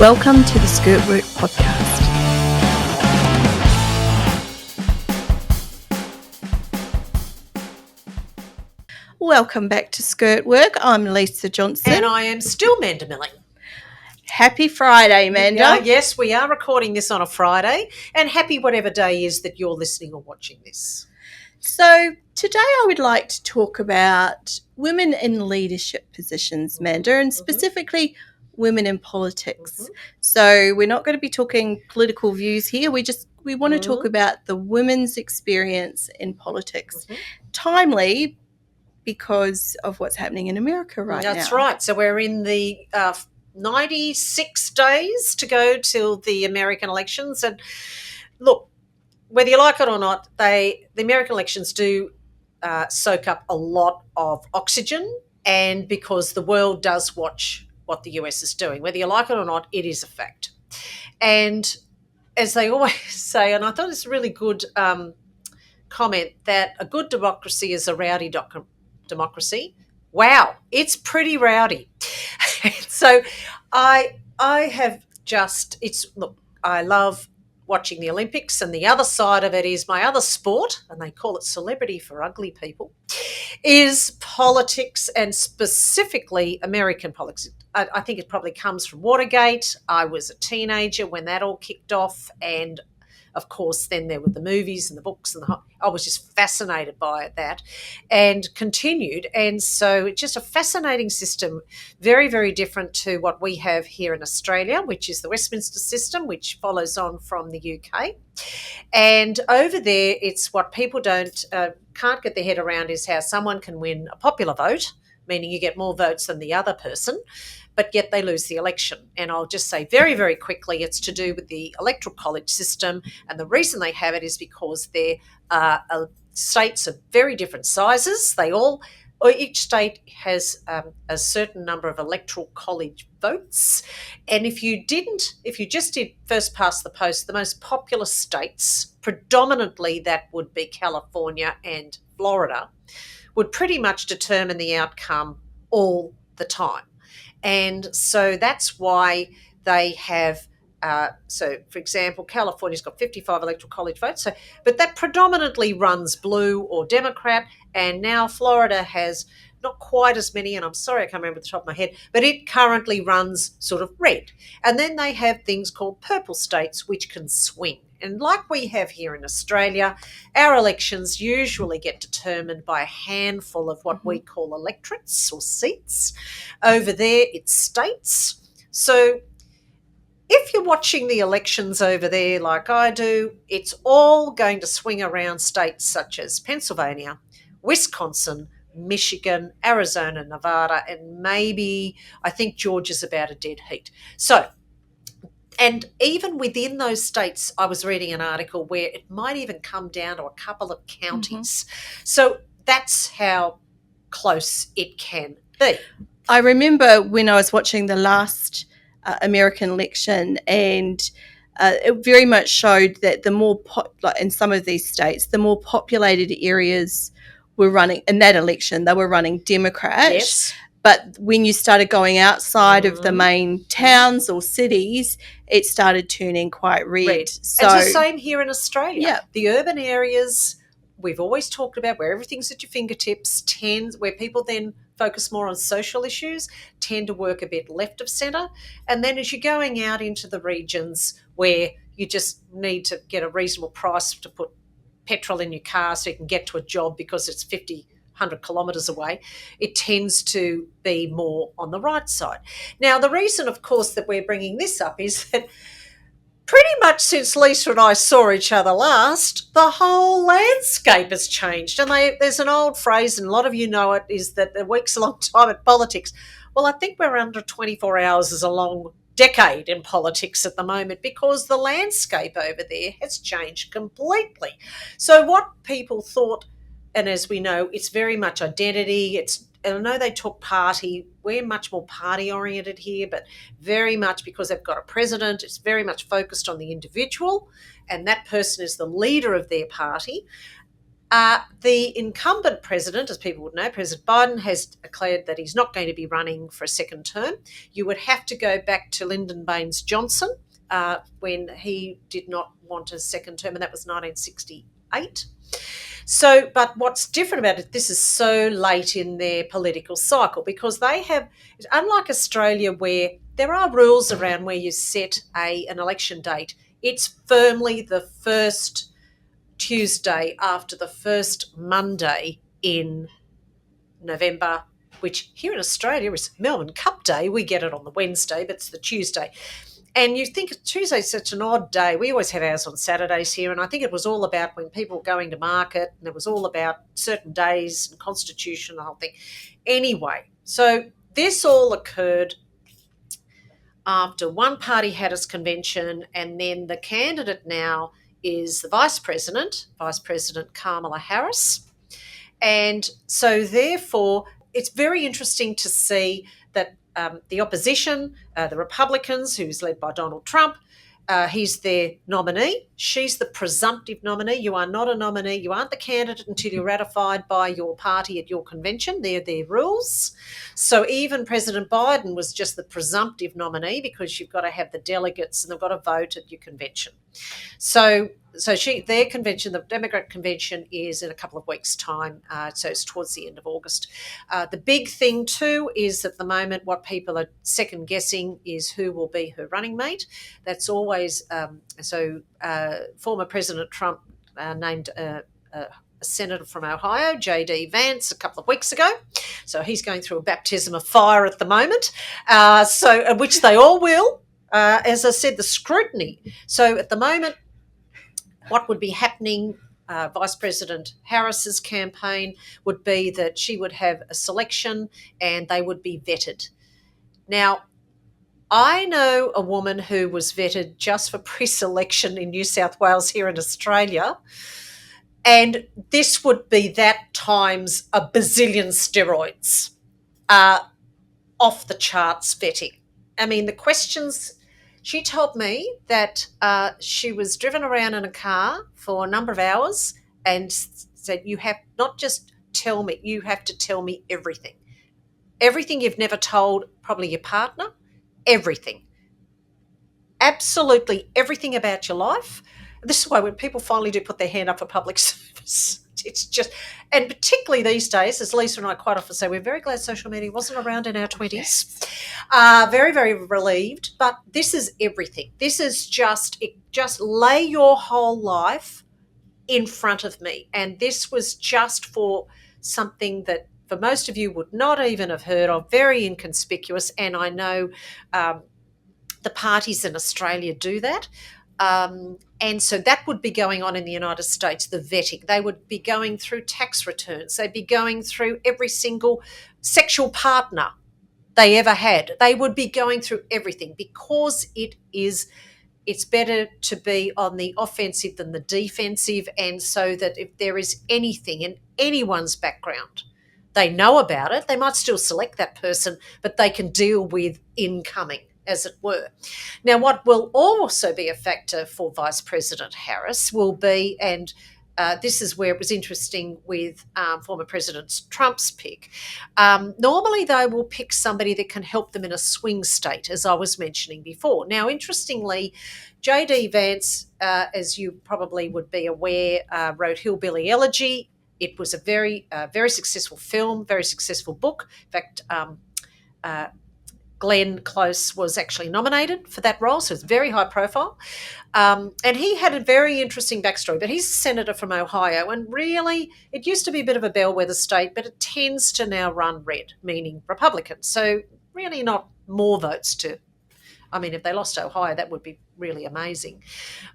Welcome to the SkirtWork Podcast. Welcome back to SkirtWork. I'm Lisa Johnson. And I am still Manda Milling. Happy Friday, Manda. Yes, we are recording this on a Friday, and happy whatever day is that you're listening or watching this. So today I would like to talk about women in leadership positions, Manda, and specifically women in politics. So we're not going to be talking political views here. We want to talk about the women's experience in politics. Timely because of what's happening in America right now. That's right. So we're in the 96 days to go till the American elections. And look, whether you like it or not, the American elections do soak up a lot of oxygen, and because the world does watch what the US is doing. Whether you like it or not, it is a fact. And as they always say, and I thought it's a really good comment, that a good democracy is a rowdy democracy. Wow, it's pretty rowdy. So I love watching the Olympics, and the other side of it is my other sport, and they call it celebrity for ugly people, is politics, and specifically American politics. I think it probably comes from Watergate. I was a teenager when that all kicked off, and of course then there were the movies and the books, and I was just fascinated by that and continued. And so it's just a fascinating system, very, very different to what we have here in Australia, which is the Westminster system, which follows on from the UK. And over there, it's what people can't get their head around is how someone can win a popular vote, meaning you get more votes than the other person, but yet they lose the election. And I'll just say very, very quickly, it's to do with the electoral college system. And the reason they have it is because they're states of very different sizes. Each state has a certain number of electoral college votes. And if you just did first past the post, the most populous states, predominantly that would be California and Florida, would pretty much determine the outcome all the time. And so that's why they have, for example, California's got 55 electoral college votes, but that predominantly runs blue or Democrat, and now Florida has not quite as many, and I'm sorry I can't remember at the top of my head, but it currently runs sort of red. And then they have things called purple states, which can swing. And like we have here in Australia, our elections usually get determined by a handful of what we call electorates or seats. Over there, it's states. So if you're watching the elections over there like I do, it's all going to swing around states such as Pennsylvania, Wisconsin, Michigan, Arizona, Nevada, and maybe I think Georgia's about a dead heat. So, and even within those states, I was reading an article where it might even come down to a couple of counties. So that's how close it can be. I remember when I was watching the last American election, and it very much showed that the more in some of these states, the more populated areas were running in that election. They were running Democrat. Yes. But when you started going outside of the main towns or cities, it started turning quite red. So it's the same here in Australia. Yeah. The urban areas we've always talked about, where everything's at your fingertips, where people then focus more on social issues, tend to work a bit left of centre. And then as you're going out into the regions where you just need to get a reasonable price to put petrol in your car so you can get to a job because it's 100 kilometres away, it tends to be more on the right side. Now, the reason, of course, that we're bringing this up is that pretty much since Lisa and I saw each other last, the whole landscape has changed. And there's an old phrase, and a lot of you know it, is that a week's a long time in politics. Well, I think we're under 24 hours is a long decade in politics at the moment, because the landscape over there has changed completely. So what people thought, and as we know, it's very much identity. And I know they talk party. We're much more party-oriented here, but very much because they've got a president, it's very much focused on the individual, and that person is the leader of their party. The incumbent president, as people would know, President Biden, has declared that he's not going to be running for a second term. You would have to go back to Lyndon Baines Johnson when he did not want a second term, and that was 1968. So, but what's different about it, this is so late in their political cycle because they have, unlike Australia where there are rules around where you set an election date, it's firmly the first Tuesday after the first Monday in November, which here in Australia is Melbourne Cup Day. We get it on the Wednesday, but it's the Tuesday. And you think Tuesday's such an odd day. We always have ours on Saturdays here, and I think it was all about when people were going to market, and it was all about certain days and constitution, the whole thing. Anyway, so this all occurred after one party had its convention, and then the candidate now is the Vice President Kamala Harris. And so therefore, it's very interesting to see that the opposition, the Republicans, who's led by Donald Trump, he's their nominee. She's the presumptive nominee. You are not a nominee. You aren't the candidate until you're ratified by your party at your convention. They're their rules. So even President Biden was just the presumptive nominee because you've got to have the delegates and they've got to vote at your convention. So their convention, the Democrat convention, is in a couple of weeks' time. So it's towards the end of August. The big thing too is at the moment what people are second guessing is who will be her running mate. That's always former President Trump named a senator from Ohio, J.D. Vance, a couple of weeks ago. So he's going through a baptism of fire at the moment. Which they all will. As I said, the scrutiny. So at the moment, what would be happening, Vice President Harris's campaign would be that she would have a selection and they would be vetted. Now, I know a woman who was vetted just for pre-selection in New South Wales here in Australia, and this would be that times a bazillion steroids, off the charts vetting. I mean, the questions... She told me that she was driven around in a car for a number of hours and said, you have not just tell me, you have to tell me everything. Everything you've never told probably your partner, everything. Absolutely everything about your life. This is why when people finally do put their hand up for public service, it's just, and particularly these days, as Lisa and I quite often say, we're very glad social media wasn't around in our 20s. Yes. Very, very relieved. But this is everything. This is just lay your whole life in front of me. And this was just for something that for most of you would not even have heard of, very inconspicuous. And I know the parties in Australia do that. And so that would be going on in the United States, the vetting. They would be going through tax returns. They'd be going through every single sexual partner they ever had. They would be going through everything because it's better to be on the offensive than the defensive, and so that if there is anything in anyone's background, they know about it. They might still select that person, but they can deal with incoming, as it were. Now, what will also be a factor for Vice President Harris will be, and this is where it was interesting with former President Trump's pick. Normally, they will pick somebody that can help them in a swing state, as I was mentioning before. Now, interestingly, J.D. Vance, as you probably would be aware, wrote Hillbilly Elegy. It was a very, very successful film, very successful book. In fact, Glenn Close was actually nominated for that role, so it's very high profile. And he had a very interesting backstory, but he's a senator from Ohio, and really it used to be a bit of a bellwether state, but it tends to now run red, meaning Republican. So really not more votes to, I mean, if they lost Ohio, that would be really amazing.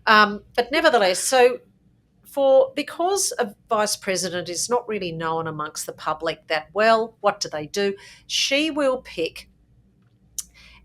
But nevertheless, so because a vice president is not really known amongst the public that well, what do they do? She will pick,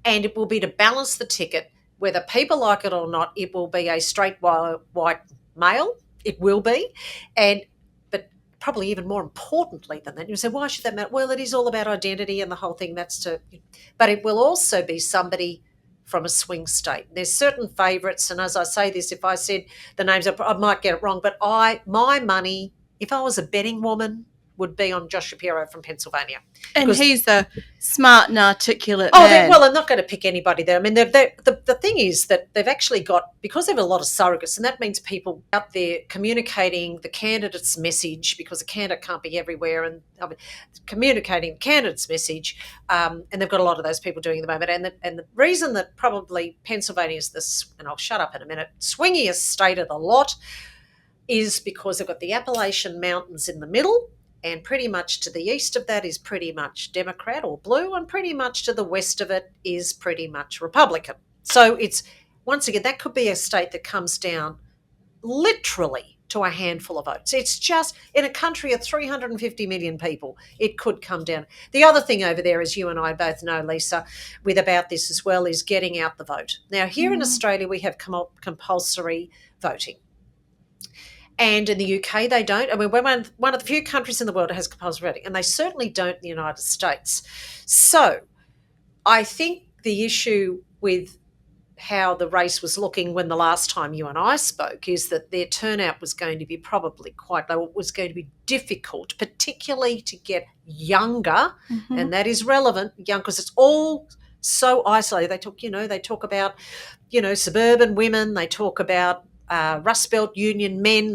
and it will be to balance the ticket, whether people like it or not. It will be a straight white male. It will be. But probably even more importantly than that, you say, why should that matter? Well, it is all about identity and the whole thing. But it will also be somebody from a swing state. There's certain favourites, and as I say this, if I said the names, I might get it wrong, but my money if I was a betting woman, would be on Josh Shapiro from Pennsylvania. And he's a smart and articulate Oh, man. well, I'm not going to pick anybody there. I mean, the thing is that they've actually got, because they have a lot of surrogates, and that means people out there communicating the candidate's message, because a candidate can't be everywhere, and communicating the candidate's message, and they've got a lot of those people doing it at the moment. And the reason that probably Pennsylvania is this, and I'll shut up in a minute, swingiest state of the lot is because they've got the Appalachian Mountains in the middle, and pretty much to the east of that is pretty much Democrat or blue, and pretty much to the west of it is pretty much Republican. So it's, once again, that could be a state that comes down literally to a handful of votes. It's just, in a country of 350 million people, it could come down. The other thing over there, as you and I both know, Lisa, with about this as well, is getting out the vote. Now, here in Australia, we have compulsory voting. And in the UK, they don't. I mean, we're one of the few countries in the world that has compulsory voting, and they certainly don't in the United States. So I think the issue with how the race was looking when the last time you and I spoke is that their turnout was going to be probably quite low. It was going to be difficult, particularly to get younger, and that is relevant, young, because it's all so isolated. They talk about, suburban women, they talk about Rust Belt Union men,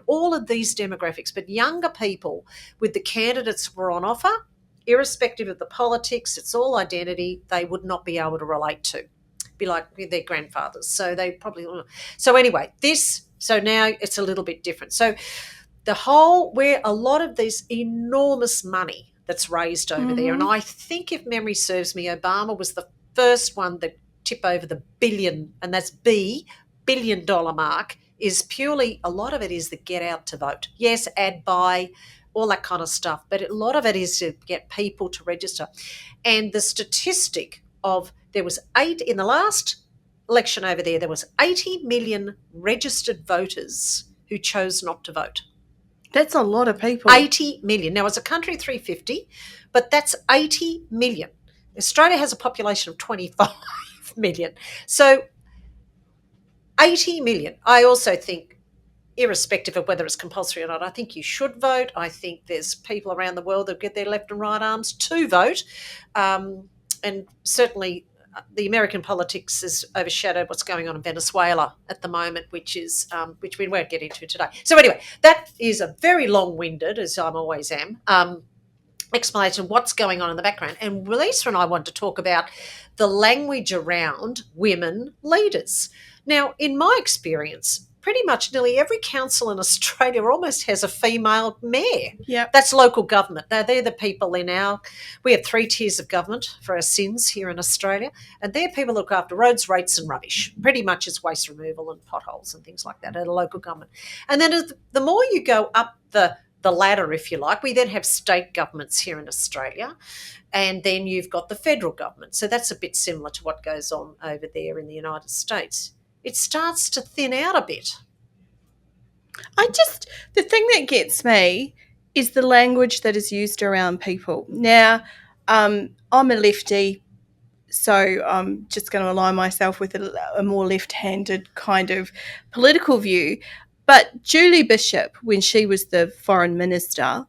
all of these demographics. But younger people, with the candidates who were on offer, irrespective of the politics, it's all identity, they would not be able to relate to. Be like their grandfathers. So they probably, so anyway, so now it's a little bit different. So where a lot of this enormous money that's raised over there, and I think if memory serves me, Obama was the first one that tipped over the billion, and that's $billion mark, is purely, a lot of it is the get out to vote. Yes, ad buy, all that kind of stuff, but a lot of it is to get people to register. And the statistic of, there was in the last election over there was 80 million registered voters who chose not to vote. That's a lot of people. 80 million. Now, it's a country of 350, but that's 80 million. Australia has a population of 25 million. So 80 million. I also think, irrespective of whether it's compulsory or not, I think you should vote. I think there's people around the world that get their left and right arms to vote. And certainly the American politics has overshadowed what's going on in Venezuela at the moment, which we won't get into today. So anyway, that is a very long-winded, as I always am, explanation of what's going on in the background. And Lisa and I want to talk about the language around women leaders. Now, in my experience, pretty much nearly every council in Australia almost has a female mayor. Yeah, that's local government. Now, they're the people we have 3 tiers of government for our sins here in Australia, and they're people who look after roads, rates and rubbish. Pretty much it's waste removal and potholes and things like that at a local government. And then the more you go up the ladder, if you like, we then have state governments here in Australia, and then you've got the federal government. So that's a bit similar to what goes on over there in the United States. It starts to thin out a bit. The thing that gets me is the language that is used around people. Now, I'm a lefty, so I'm just going to align myself with a more left-handed kind of political view. But Julie Bishop, when she was the foreign minister,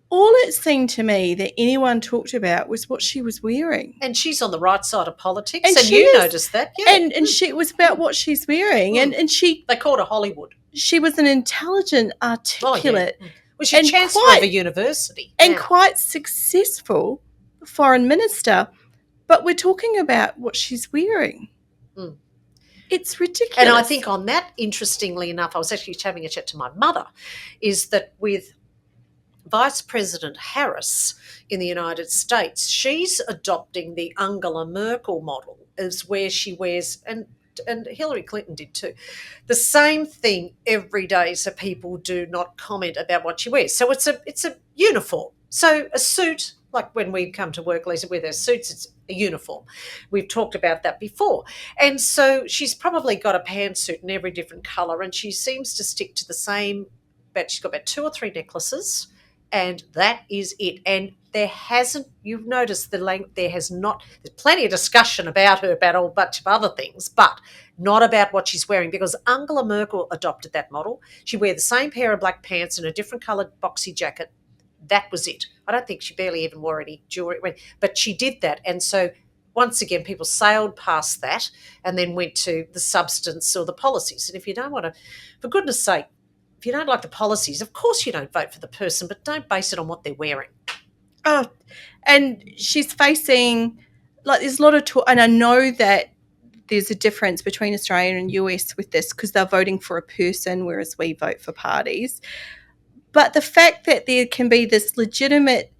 all it seemed to me that anyone talked about was what she was wearing. And she's on the right side of politics, and you noticed that. Yeah. And it was about what she's wearing. And she... They called her Hollywood. She was an intelligent, articulate... Well, she's chancellor of a university. And quite successful foreign minister. But we're talking about what she's wearing. It's ridiculous. And I think on that, interestingly enough, I was actually having a chat to my mother, is that with Vice President Harris in the United States, she's adopting the Angela Merkel model, as where she wears, and Hillary Clinton did too, the same thing every day, so people do not comment about what she wears. So it's a uniform. So a suit, like when we come to work, Lisa, with our suits, it's a uniform. We've talked about that before. And so she's probably got a pantsuit in every different colour, and she seems to stick to the same, but she's got about 2 or 3 necklaces, and that is it. And you've noticed there's plenty of discussion about her, about a whole bunch of other things, but not about what she's wearing, because Angela Merkel adopted that model. She'd wear the same pair of black pants and a different coloured boxy jacket. That was it. I don't think she barely even wore any jewellery, but she did that. And so once again, people sailed past that and then went to the substance or the policies. And if you don't want to, for goodness sake, if you don't like the policies, of course you don't vote for the person, but don't base it on what they're wearing. Oh, and she's facing, like, there's a lot of talk, and I know that there's a difference between Australia and US with this because they're voting for a person, whereas we vote for parties. But the fact that there can be this legitimate,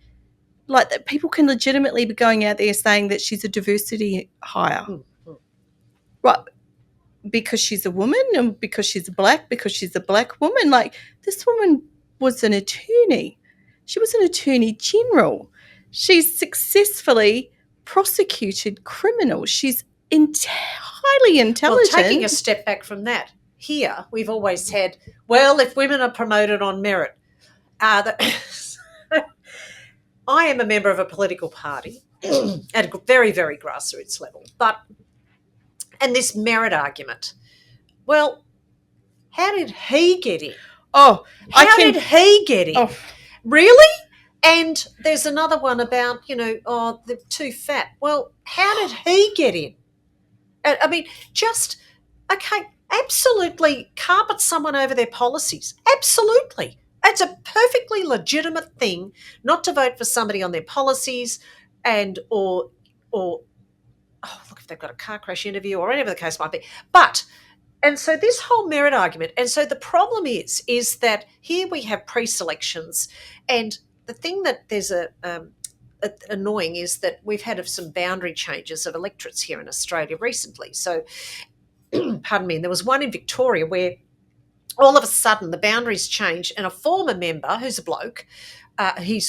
like, that people can legitimately be going out there saying that she's a diversity hire. Mm-hmm. Right. Because she's a woman and because she's black, because she's a black woman. Like, this woman was an attorney. She was an attorney general. She's successfully prosecuted criminals. She's highly intelligent. Well, taking a step back from that, here we've always had, well, if women are promoted on merit, I am a member of a political party at a very, very grassroots level, and this merit argument, well, how did he get in? Oh, how did he get in? Oh. Really? And there's another one about, they're too fat. Well, how did he get in? I mean, absolutely carpet someone over their policies. Absolutely. It's a perfectly legitimate thing not to vote for somebody on their policies or look, if they've got a car crash interview or whatever the case might be. And so this whole merit argument, and so the problem is that here we have pre-selections, and the thing that there's annoying is that we've had some boundary changes of electorates here in Australia recently. So, pardon me, and there was one in Victoria where all of a sudden the boundaries changed, and a former member, who's a bloke, he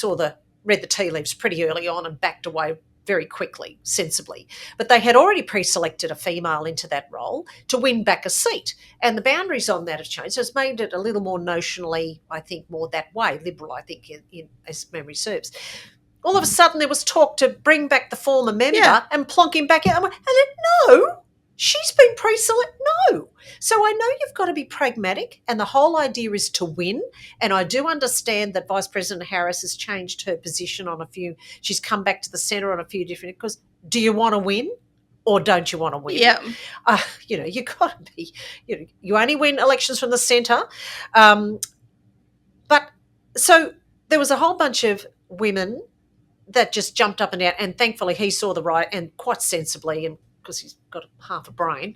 read the tea leaves pretty early on and backed away very quickly, sensibly. But they had already pre-selected a female into that role to win back a seat. And the boundaries on that have changed. So it's made it a little more notionally, I think, more that way, liberal, I think, in as memory serves. All of a sudden there was talk to bring back the former member and plonk him back out. And no, she's been pre-selected. No. So I know you've got to be pragmatic, and the whole idea is to win. And I do understand that Vice President Harris has changed her position on she's come back to the centre on a few different, because do you want to win or don't you want to win? Yeah. You've got to be, you only win elections from the centre. But so there was a whole bunch of women that just jumped up and down, and thankfully he saw the right, and quite sensibly, and because he's got half a brain,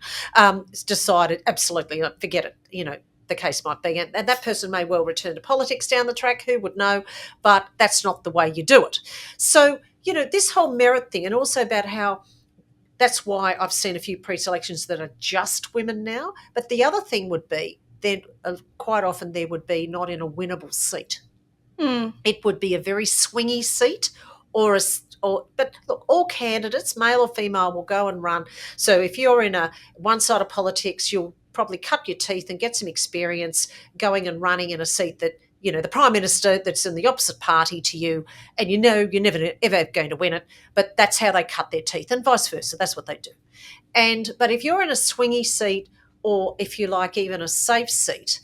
decided absolutely forget it, the case might be. And that person may well return to politics down the track, who would know, but that's not the way you do it. So, this whole merit thing, and also about how that's why I've seen a few pre-selections that are just women now. But the other thing would be, then quite often there would be not in a winnable seat. It would be a very swingy seat, but look, all candidates, male or female, will go and run. So if you're in one side of politics, you'll probably cut your teeth and get some experience going and running in a seat that, the Prime Minister that's in the opposite party to you, and you're never ever going to win it, but that's how they cut their teeth, and vice versa. That's what they do. But if you're in a swingy seat, or if you like even a safe seat,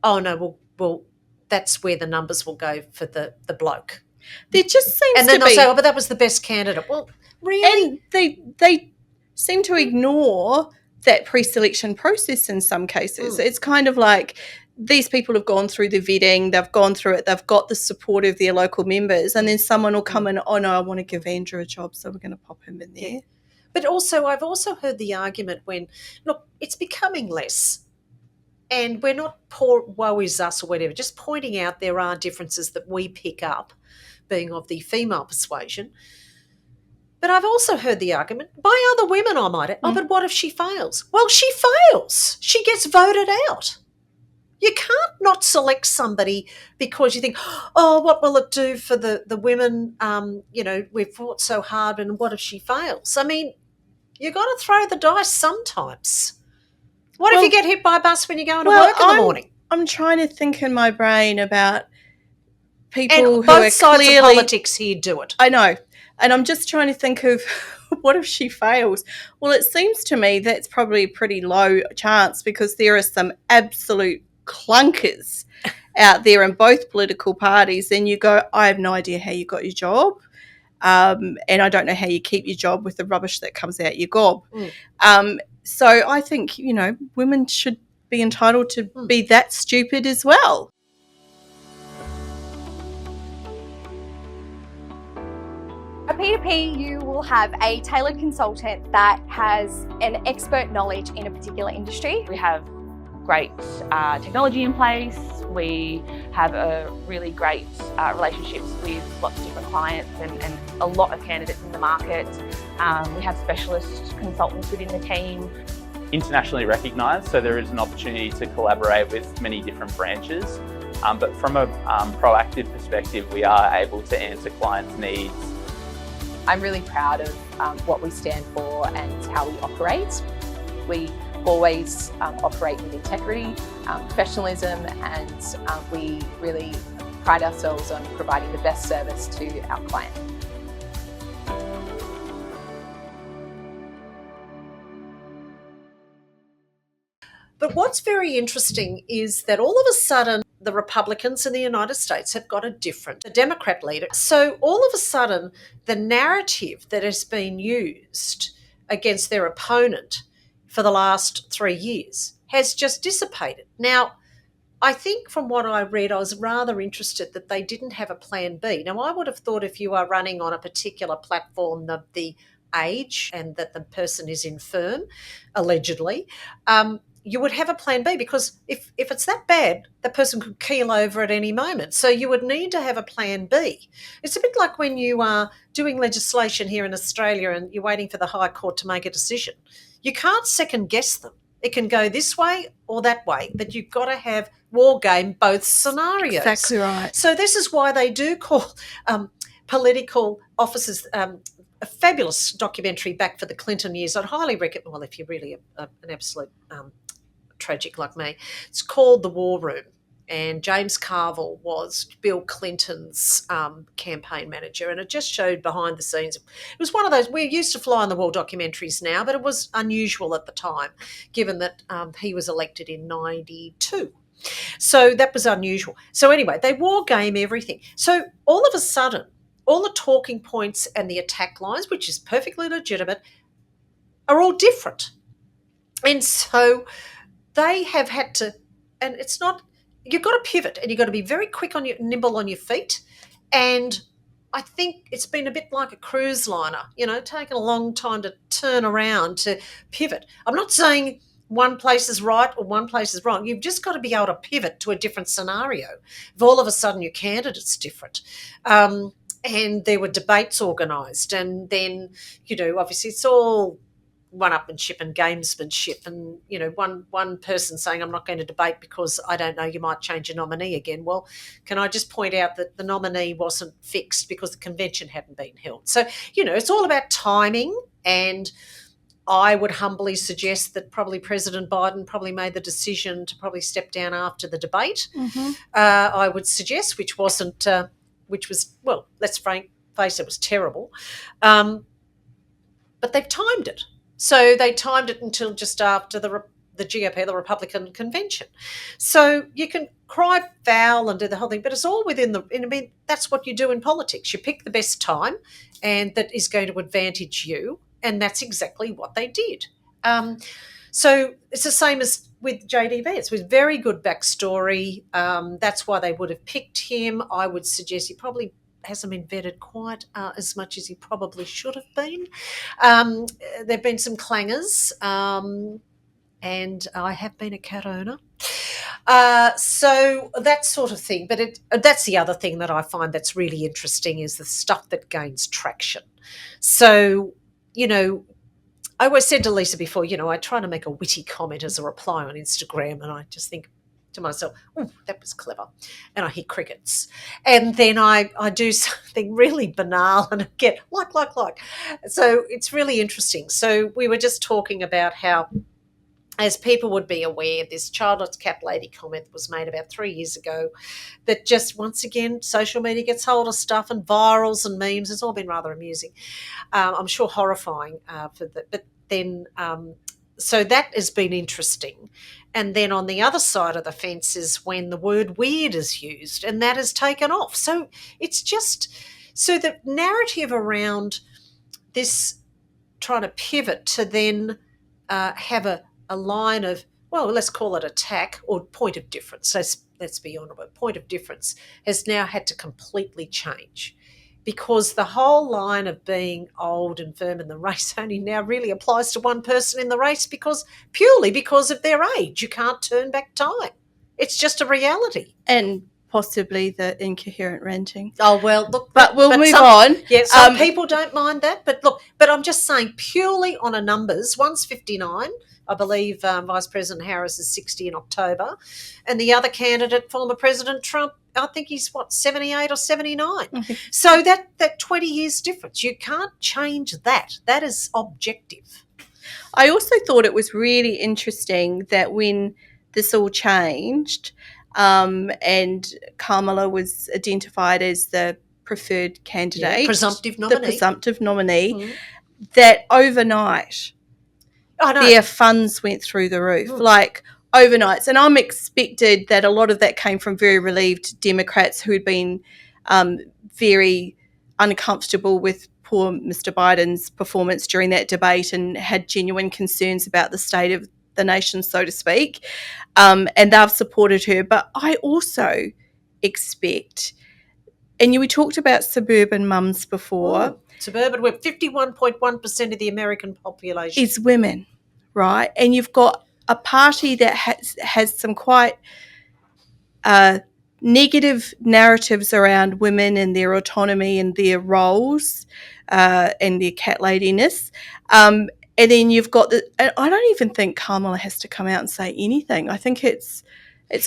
well, that's where the numbers will go for the bloke. There just seems to be... And then they'll say, but that was the best candidate. Well, really? And they seem to ignore that pre-selection process in some cases. It's kind of like these people have gone through the vetting, they've gone through it, they've got the support of their local members, and then someone will come in, oh, no, I want to give Andrew a job, so we're going to pop him in there. But also, I've also heard the argument look, it's becoming less. And we're not poor, woe is us or whatever, just pointing out there are differences that we pick up, being of the female persuasion. But I've also heard the argument by other women, I might add, but what if she fails? Well, she fails. She gets voted out. You can't not select somebody because you think, oh, what will it do for the women? We've fought so hard, and what if she fails? I mean, you've got to throw the dice sometimes. What if you get hit by a bus when you're going to work in the morning? I'm trying to think in my brain about people And who are both sides clearly, of politics here do it. I know. And I'm just trying to think of what if she fails? Well, it seems to me that's probably a pretty low chance because there are some absolute clunkers out there in both political parties. And you go, I have no idea how you got your job. And I don't know how you keep your job with the rubbish that comes out your gob. So I think, women should be entitled to be that stupid as well. At P2P, you will have a tailored consultant that has an expert knowledge in a particular industry. We have great technology in place. We have a really great relationships with lots of different clients and a lot of candidates in the market. We have specialist consultants within the team. Internationally recognised, so there is an opportunity to collaborate with many different branches. But from a proactive perspective, we are able to answer clients' needs. I'm really proud of what we stand for and how we operate. We always operate with integrity, professionalism, and we really pride ourselves on providing the best service to our client. But what's very interesting is that all of a sudden the Republicans in the United States have got a Democrat leader. So all of a sudden the narrative that has been used against their opponent for the last 3 years has just dissipated. Now, I think from what I read, I was rather interested that they didn't have a plan B. Now, I would have thought if you are running on a particular platform, the age and that the person is infirm, allegedly, you would have a plan B, because if it's that bad, the person could keel over at any moment. So you would need to have a plan B. It's a bit like when you are doing legislation here in Australia and you're waiting for the High Court to make a decision. You can't second guess them. It can go this way or that way, but you've got to have war game both scenarios. Exactly right. So this is why they do call political officers a fabulous documentary back for the Clinton years. I'd highly recommend, well, if you're really an absolute tragic like me, it's called The War Room. And James Carville was Bill Clinton's campaign manager, and it just showed behind the scenes. It was one of those, we're used to fly on the wall documentaries now, but it was unusual at the time, given that he was elected in 92. So that was unusual. So anyway, they war game everything. So all of a sudden, all the talking points and the attack lines, which is perfectly legitimate, are all different. And so they have had to, and it's not, you've got to pivot and you've got to be very quick nimble on your feet. And I think it's been a bit like a cruise liner, taken a long time to turn around, to pivot. I'm not saying one place is right or one place is wrong. You've just got to be able to pivot to a different scenario. If all of a sudden your candidate's different, and there were debates organised, and then, obviously it's all one-upmanship and gamesmanship, and one person saying, I'm not going to debate because I don't know, you might change your nominee again. Well, can I just point out that the nominee wasn't fixed because the convention hadn't been held? So it's all about timing, and I would humbly suggest that probably President Biden probably made the decision to probably step down after the debate. I would suggest, which was, well, let's face it, was terrible, but they've timed it. So they timed it until just after the GOP, the Republican convention. So you can cry foul and do the whole thing, but it's all within that's what you do in politics. You pick the best time, and that is going to advantage you, and that's exactly what they did. So it's the same as with JD Vance, with very good backstory. That's why they would have picked him. I would suggest he probably hasn't been vetted quite as much as he probably should have been. There have been some clangers, and I have been a cat owner. So that sort of thing. But that's the other thing that I find that's really interesting, is the stuff that gains traction. So, I always said to Lisa before, I try to make a witty comment as a reply on Instagram, and I just think to myself, oh, that was clever. And I hear crickets. And then I do something really banal and I get like. So it's really interesting. So we were just talking about how as people would be aware, this childless cat lady comment was made about 3 years ago that just, once again, social media gets hold of stuff and virals and memes. It's all been rather amusing. I'm sure horrifying but then so that has been interesting. And then on the other side of the fence is when the word weird is used, and that has taken off. So it's just, so the narrative around this trying to pivot to then have a line of, well, let's call it attack or point of difference. So let's be honest, point of difference has now had to completely change, because the whole line of being old and firm in the race only now really applies to one person in the race, purely because of their age. You can't turn back time. It's just a reality. And possibly the incoherent ranting. Oh, well, look. But we'll move on. Yeah, some people don't mind that. But look, I'm just saying, purely on a numbers, one's 59. I believe Vice President Harris is 60 in October. And the other candidate, former President Trump, I think he's, 78 or 79. Okay. So that 20 years difference, you can't change that. That is objective. I also thought it was really interesting that when this all changed and Kamala was identified as the preferred candidate, presumptive nominee, that overnight their funds went through the roof, like overnights. And I'm expected that a lot of that came from very relieved Democrats who had been very uncomfortable with poor Mr. Biden's performance during that debate and had genuine concerns about the state of the nation, so to speak, and they've supported her. But I also expect, and we talked about suburban mums before. Suburban, we're 51.1% of the American population. Is women, right? And you've got a party that has some quite negative narratives around women and their autonomy and their roles and their cat ladiness. And then you've got I don't even think Kamala has to come out and say anything. I think it's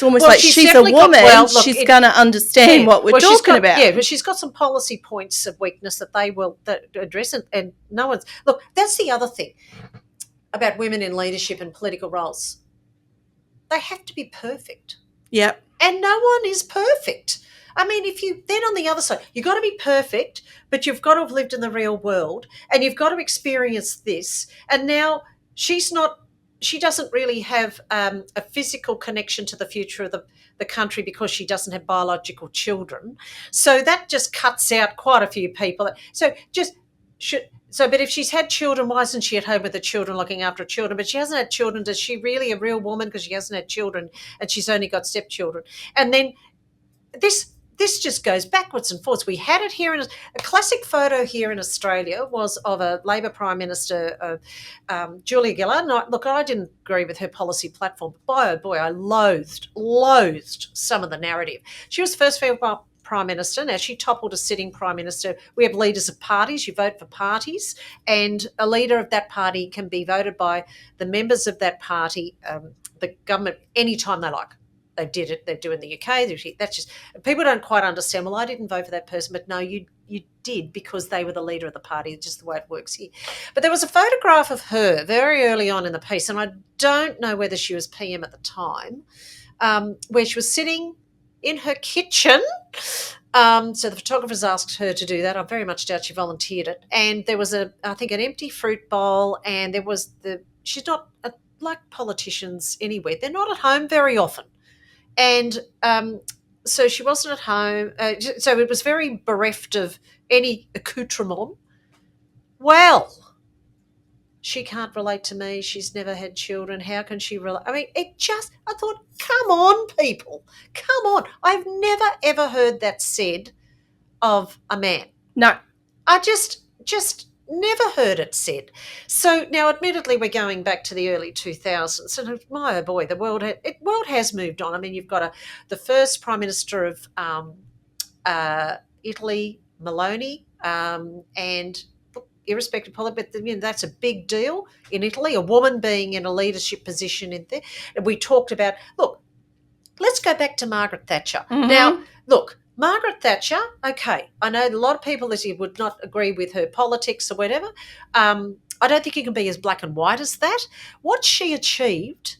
almost like she's a woman. She's going to understand what we're talking about. Yeah, but she's got some policy points of weakness that they will address, and no one's... Look, that's the other thing about women in leadership and political roles. They have to be perfect. Yep. And no one is perfect. I mean, then on the other side, you've got to be perfect, but you've got to have lived in the real world and you've got to experience this. And now she doesn't really have a physical connection to the future of the country because she doesn't have biological children. So that just cuts out quite a few people. But if she's had children, why isn't she at home with the children, looking after her children? But she hasn't had children. Is she really a real woman because she hasn't had children and she's only got stepchildren? And then this just goes backwards and forwards. We had it here a classic photo here in Australia was of a Labor Prime Minister, Julia Gillard. And I didn't agree with her policy platform. But boy, I loathed some of the narrative. She was first female Prime Minister. Now, she toppled a sitting Prime Minister. We have leaders of parties. You vote for parties, and a leader of that party can be voted by the members of that party, the government, anytime they like. They did it. They do in the UK. That's just, people don't quite understand. Well, I didn't vote for that person, but no, you did because they were the leader of the party. It's just the way it works here. But there was a photograph of her very early on in the piece, and I don't know whether she was PM at the time, where she was sitting in her kitchen. So the photographers asked her to do that. I very much doubt she volunteered it. And there was I think an empty fruit bowl, and there was she's not like politicians anywhere. They're not at home very often. And so she wasn't at home. So it was very bereft of any accoutrement. Well, she can't relate to me. She's never had children. How can she relate? I mean, I thought, come on, people. Come on. I've never, ever heard that said of a man. No. I just never heard it said. So now, admittedly, we're going back to the early 2000s, and my oh boy, the world has moved on. I mean, you've got the first Prime Minister of Italy, Meloni, and irrespective of politics, but that's a big deal in Italy. A woman being in a leadership position in there. And we talked about, look, let's go back to Margaret Thatcher. Mm-hmm. Now, look, Margaret Thatcher, okay, I know a lot of people that would not agree with her politics or whatever. I don't think you can be as black and white as that. What she achieved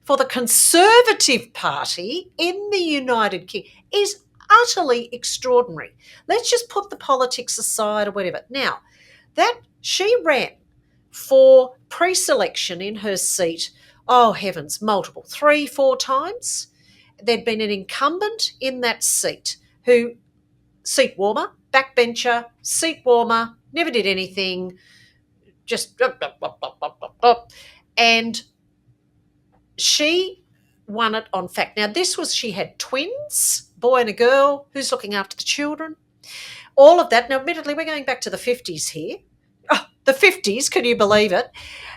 for the Conservative Party in the United Kingdom is utterly extraordinary. Let's just put the politics aside or whatever. Now, that she ran for pre-selection in her seat, oh heavens, multiple, 3-4 times. There'd been an incumbent in that seat who, seat warmer, backbencher, seat warmer, never did anything, just and she won it on fact. Now this was, she had twins, boy and a girl, who's looking after the children, all of that. Now admittedly we're going back to the 50s here. Oh, the 50s, can you believe it?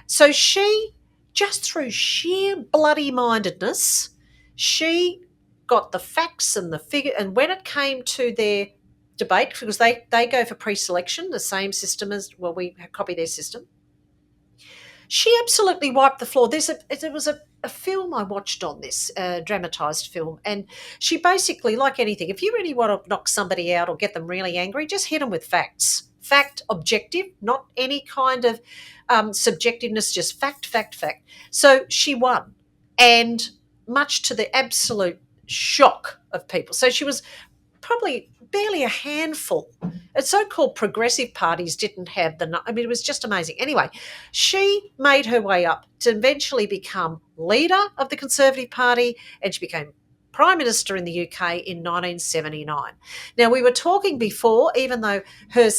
So she, just through sheer bloody mindedness, she got the facts and the figure, and when it came to their debate, because they go for pre-selection, the same system as, well, we copy their system, she absolutely wiped the floor. There was a film I watched on this, a dramatised film, and she basically, like anything, if you really want to knock somebody out or get them really angry, just hit them with facts. Fact, objective, not any kind of subjectiveness, just fact. So she won, and much to the absolute shock of people. So she was probably barely a handful. And so-called progressive parties didn't have it was just amazing. Anyway, she made her way up to eventually become leader of the Conservative Party, and she became Prime Minister in the UK in 1979. Now, we were talking before, even though her,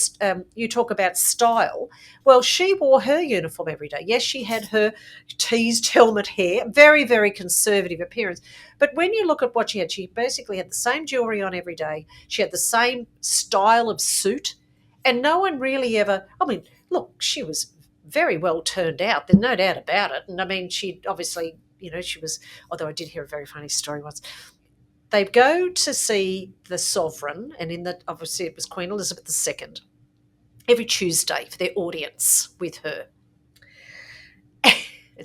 you talk about style, well, she wore her uniform every day. Yes, she had her teased helmet hair, very, very conservative appearance. But when you look at what she basically had the same jewellery on every day. She had the same style of suit, and no one really ever, look, she was very well turned out. There's no doubt about it. And she obviously, she was, although I did hear a very funny story once. They'd go to see the sovereign, and obviously it was Queen Elizabeth II, every Tuesday for their audience with her.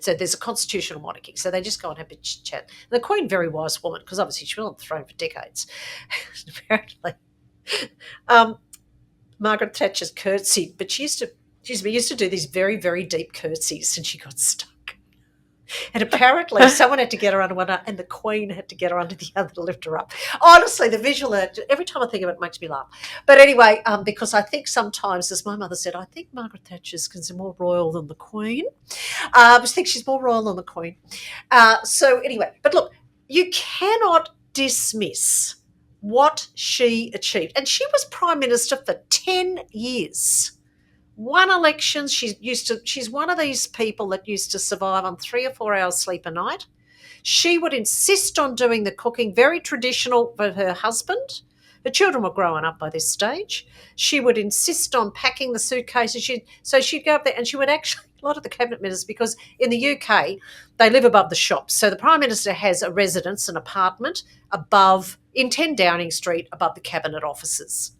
So there's a constitutional monarchy, so they just go and have a chat. And the Queen, very wise woman, because obviously she was on the throne for decades. Apparently, Margaret Thatcher's curtsied, but she used to do these very, very deep curtsies, and she got stuck. And apparently someone had to get her under one, and the Queen had to get her under the other to lift her up. Honestly, the visual, every time I think of it makes me laugh. But anyway, because I think sometimes, as my mother said, I think Margaret Thatcher's more royal than the Queen. I think she's more royal than the Queen. So anyway, but look, you cannot dismiss what she achieved. And she was Prime Minister for 10 years. Won elections. She's one of these people that used to survive on 3 or 4 hours sleep a night. She would insist on doing the cooking, very traditional for her husband. Her children were growing up by this stage. She would insist on packing the suitcases. So she'd go up there, and she would actually, a lot of the cabinet ministers, because in the UK, they live above the shops. So the Prime Minister has a residence, an apartment above, in 10 Downing Street, above the cabinet offices.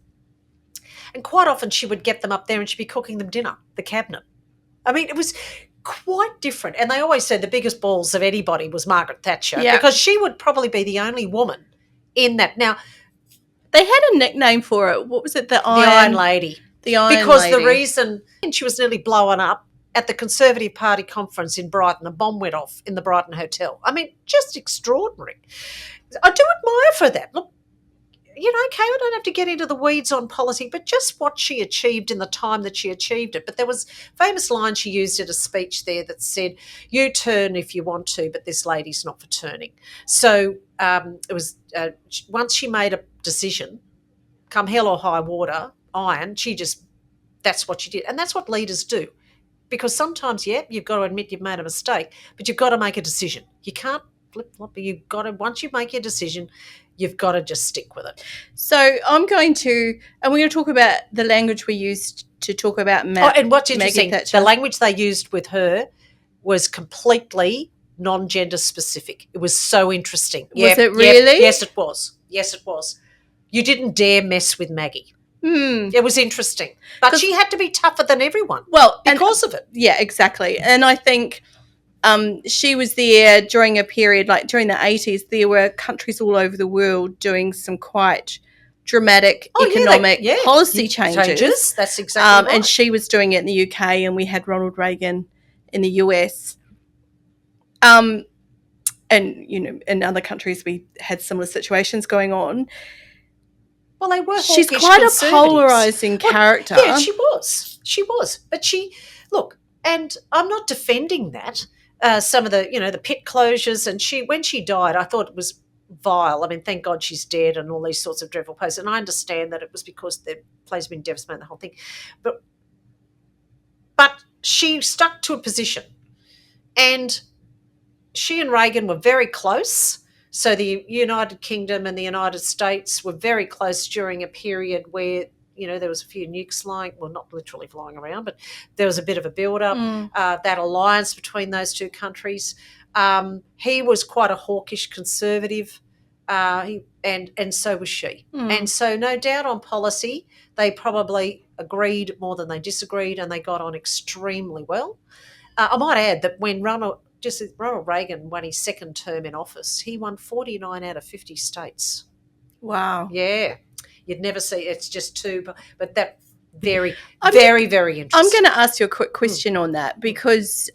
And quite often she would get them up there and she'd be cooking them dinner, the cabinet. It was quite different. And they always said the biggest balls of anybody was Margaret Thatcher, because she would probably be the only woman in that. Now, they had a nickname for it. What was it? The Iron Lady. The Iron Lady. Because the reason she was nearly blown up at the Conservative Party conference in Brighton, a bomb went off in the Brighton Hotel. Just extraordinary. I do admire for that. Look, okay, I don't have to get into the weeds on politics, but just what she achieved in the time that she achieved it. But there was a famous line she used at a speech there that said, "You turn if you want to, but this lady's not for turning." So it was once she made a decision, come hell or high water, iron, that's what she did. And that's what leaders do. Because sometimes, you've got to admit you've made a mistake, but you've got to make a decision. You can't flip-flop. You've got to, once you make your decision, you've got to just stick with it. So we're going to talk about the language we used to talk about and what's interesting, the language they used with her was completely non-gender specific. It was so interesting. Was it really? Yes, it was. Yes, it was. You didn't dare mess with Maggie. It was interesting. But she had to be tougher than everyone because of it. Yeah, exactly. And I think she was there during a period, like during the 80s, there were countries all over the world doing some quite dramatic economic policy changes. That's exactly right. And she was doing it in the UK, and we had Ronald Reagan in the US. And, you know, in other countries we had similar situations going on. Well, they were She's hawkish quite a conservatives. polarising character. Yeah, she was. But look, and I'm not defending that. Some of the, you know, the pit closures, and when she died, I thought it was vile. I mean, thank God she's dead and all these sorts of dreadful posts. And I understand that it was because the place had been devastated, the whole thing. But she stuck to a position. And she and Reagan were very close. So the United Kingdom and the United States were very close during a period where, you know, there was a few nukes flying, well, not literally flying around, but there was a bit of a build-up, that alliance between those two countries. He was quite a hawkish conservative, and so was she. And so no doubt on policy, they probably agreed more than they disagreed, and they got on extremely well. I might add that when Ronald Reagan won his second term in office, he won 49 out of 50 states. Wow. Yeah. You'd never see, it's just two, but that very interesting. I'm going to ask you a quick question on that, because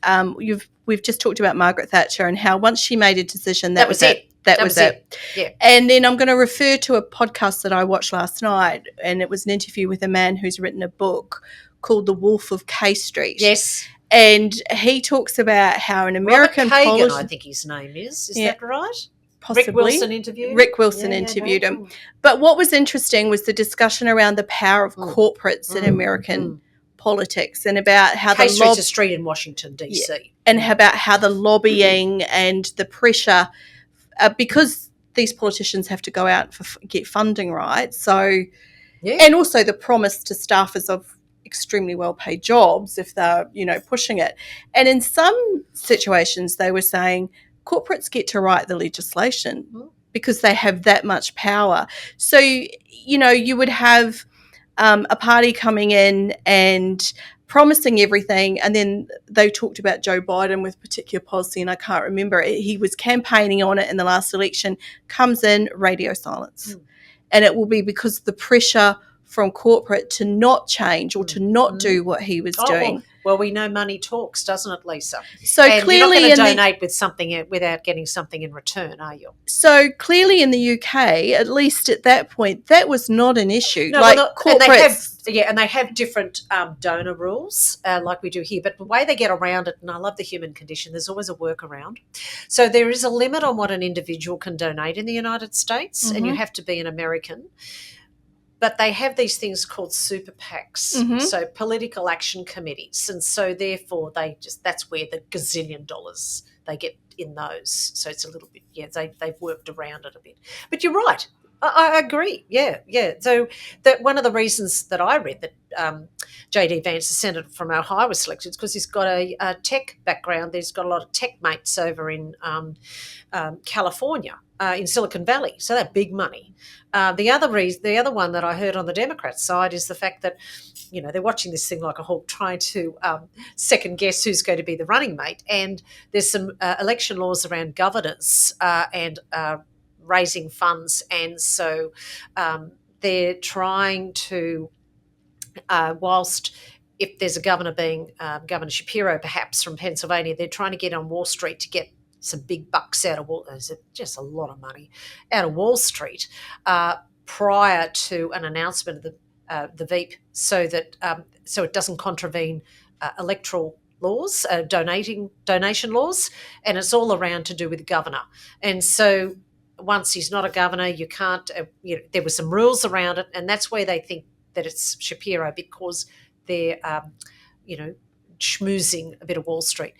we've just talked about Margaret Thatcher and how once she made a decision, that was it. That was it. Yeah. And then I'm going to refer to a podcast that I watched last night, and it was an interview with a man who's written a book called The Wolf of K Street. Yes. And he talks about how an American Robert Kagan, politician, I think his name is that right? Possibly. Rick Wilson interviewed him. But what was interesting was the discussion around the power of corporates in American politics, and about how K Street's a street in Washington, D.C. And about how the lobbying and the pressure, because these politicians have to go out and get funding, right? So, and also the promise to staffers of extremely well-paid jobs if they're, you know, pushing it. And in some situations they were saying corporates get to write the legislation because they have that much power. So, you know, you would have a party coming in and promising everything, and then they talked about Joe Biden with particular policy, and I can't remember it. He was campaigning on it in the last election, comes in, radio silence. And it will be because of the pressure from corporate to not change or to not do what he was doing. Well, we know money talks, doesn't it, Lisa? So and clearly, you're not going to donate with something without getting something in return, are you? So clearly, in the UK, at least at that point, that was not an issue. No, corporates, and they have different donor rules, like we do here. But the way they get around it, and I love the human condition, there's always a workaround. So there is a limit on what an individual can donate in the United States, and you have to be an American. But they have these things called super PACs, so political action committees. And so therefore that's where the gazillion dollars they get in those. So it's a little bit, they've worked around it a bit. But you're right. I agree. Yeah. So that one of the reasons that I read that J.D. Vance, the senator from Ohio, was selected is because he's got a tech background. He's got a lot of tech mates over in California, in Silicon Valley. So they're big money. The other one that I heard on the Democrat side is the fact that, you know, they're watching this thing like a hawk, trying to second guess who's going to be the running mate. And there's some election laws around governors and raising funds, and so they're trying to, whilst if there's a governor being Governor Shapiro, perhaps from Pennsylvania, they're trying to get on Wall Street to get some big bucks out of Wall. There's just a lot of money out of Wall Street prior to an announcement of the VEEP, so that so it doesn't contravene electoral laws, donation laws, and it's all around to do with the governor. And so once he's not a governor, you can't. There were some rules around it, and that's where they think that it's Shapiro, because they're, schmoozing a bit of Wall Street.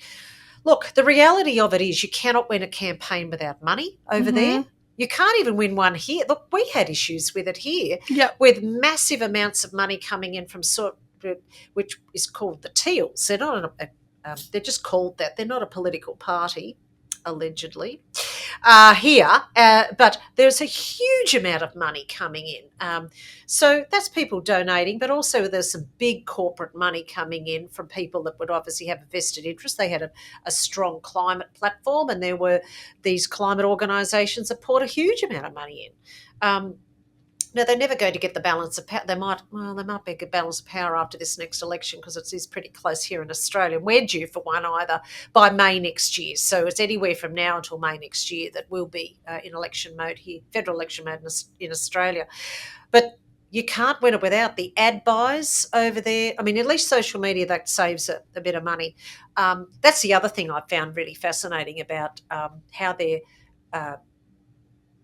Look, the reality of it is you cannot win a campaign without money over there. You can't even win one here. Look, we had issues with it here, with massive amounts of money coming in from which is called the Teals. They're not they're just called that. They're not a political party, allegedly, here, but there's a huge amount of money coming in. So that's people donating, but also there's some big corporate money coming in from people that would obviously have a vested interest. They had a strong climate platform, and there were these climate organisations that poured a huge amount of money in. Now, they're never going to get the balance of power. They might be a balance of power after this next election because it is pretty close here in Australia. We're due for one either by May next year. So it's anywhere from now until May next year that we'll be in election mode here, federal election mode in Australia. But you can't win it without the ad buys over there. I mean, at least social media, that saves a bit of money. That's the other thing I found really fascinating about how they're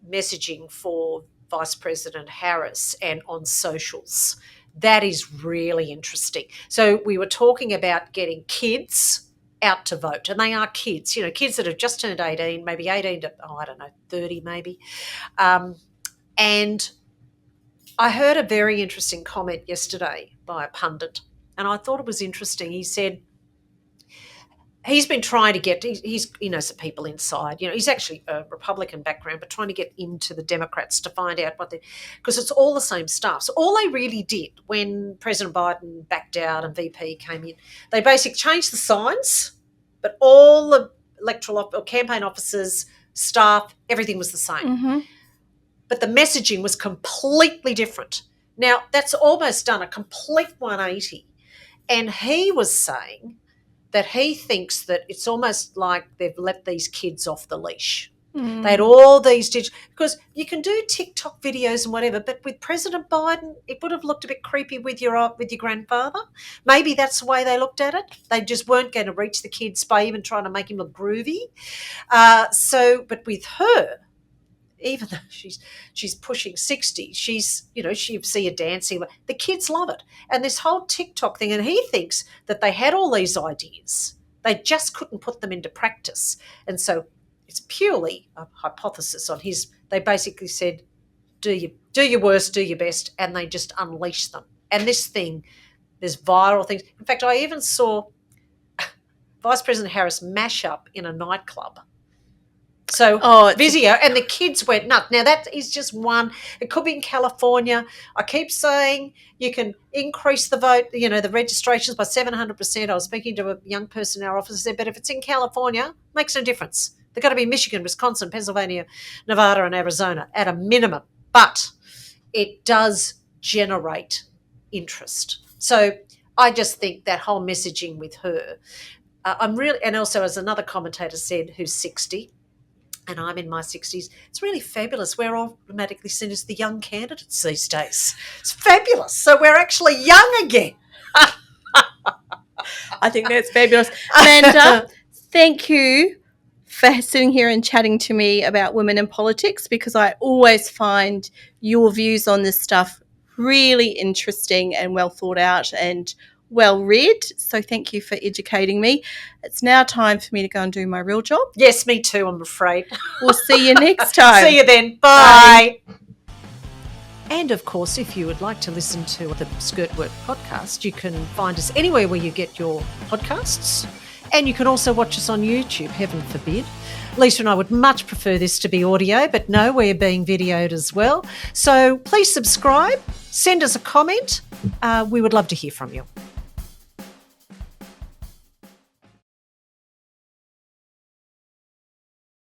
messaging for Vice President Harris and on socials. That is really interesting. So we were talking about getting kids out to vote, and they are kids, kids that have just turned 18, maybe 18 to, 30 maybe. And I heard a very interesting comment yesterday by a pundit, and I thought it was interesting. He said, he's been trying to get, he knows the people inside, he's actually a Republican background, but trying to get into the Democrats to find out because it's all the same stuff. So all they really did when President Biden backed out and VP came in, they basically changed the signs, but all the electoral or campaign officers, staff, everything was the same. Mm-hmm. But the messaging was completely different. Now, that's almost done a complete 180. And he was saying that he thinks that it's almost like they've let these kids off the leash. Mm. They had all these because you can do TikTok videos and whatever, but with President Biden, it would have looked a bit creepy with your grandfather. Maybe that's the way they looked at it. They just weren't going to reach the kids by even trying to make him look groovy. But with her, even though she's pushing 60, you see her dancing. The kids love it. And this whole TikTok thing, and he thinks that they had all these ideas. They just couldn't put them into practice. And so it's purely a hypothesis on his. They basically said, do your worst, do your best, and they just unleash them. And this thing, there's viral things. In fact, I even saw Vice President Harris mash up in a nightclub. So video, and the kids went nuts. Now, that is just one. It could be in California. I keep saying you can increase the vote, the registrations by 700%. I was speaking to a young person in our office and said, but if it's in California, it makes no difference. They've got to be Michigan, Wisconsin, Pennsylvania, Nevada, and Arizona at a minimum. But it does generate interest. So I just think that whole messaging with her, and also as another commentator said, who's 60, and I'm in my 60s, it's really fabulous. We're automatically seen as the young candidates these days. It's fabulous. So we're actually young again. I think that's fabulous. Amanda, thank you for sitting here and chatting to me about women in politics, because I always find your views on this stuff really interesting and well thought out and well read. So thank you for educating me. It's now time for me to go and do my real job. Yes, me too, I'm afraid. We'll see you next time. See you then. Bye. And of course, if you would like to listen to the SkirtWork podcast, you can find us anywhere where you get your podcasts. And you can also watch us on YouTube, heaven forbid. Lisa and I would much prefer this to be audio, but no, we're being videoed as well. So please subscribe, send us a comment. We would love to hear from you.